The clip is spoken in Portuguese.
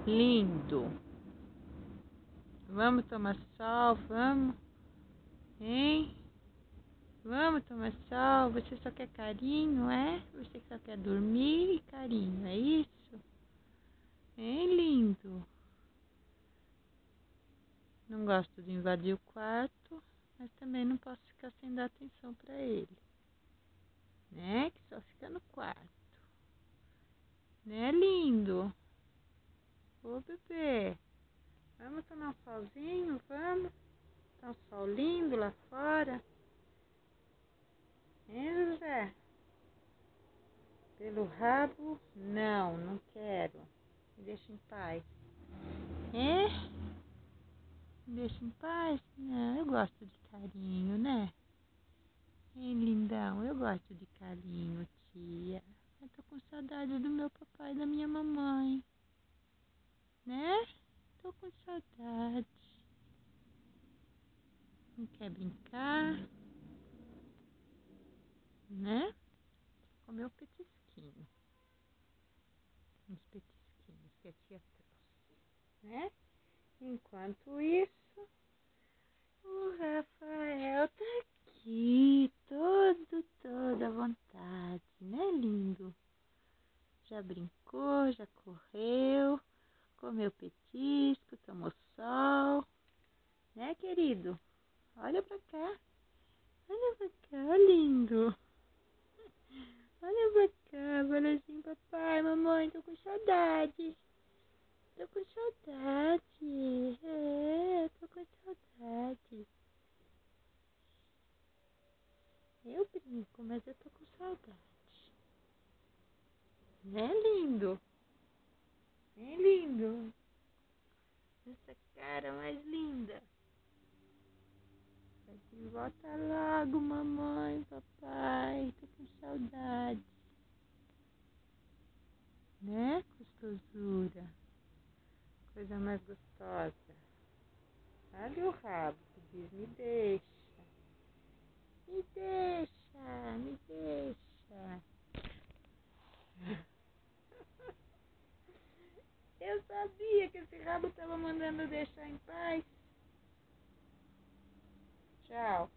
Lindo. Vamos tomar sol, vamos? Hein? Vamos tomar sol? Você só quer carinho, é? Você só quer dormir e carinho, é isso? Hein, lindo? Não gosto de invadir o quarto, mas também não posso ficar sem dar atenção pra ele. Né? Que só fica no quarto. Né, lindo? Ô, bebê. Vamos tomar um solzinho? Vamos? Tá um sol lindo lá fora. Hein, José? Pelo rabo? Não, não quero. Me deixa em paz. É? Me deixa em paz? Não, eu gosto de carinho, né? Hein, lindão? Eu gosto de carinho, tia. Eu tô com saudade do meu papai e da minha mamãe. Né? Tô com saudade. Não quer brincar? Né? Comer um petisquinho. Uns petisquinhos que a tia trouxe. Né? Enquanto isso, o Rafael tá aqui, todo à vontade, né, lindo? Já brincou, já correu, comeu petisco, tomou sol, né, querido? Olha pra cá, lindo. Olha pra cá, fala assim, papai, mamãe, tô com saudade. Tô com saudade, tô com saudade. Eu brinco, mas eu tô com saudade. Né, lindo? É lindo. Essa cara mais linda. Volta logo, mamãe, papai. Tô com saudade. Né? Gostosura. Coisa mais gostosa. Olha o rabo que diz, me deixa. Me deixa, me deixa. Eu sabia que esse rabo tava mandando deixar em paz. Tchau.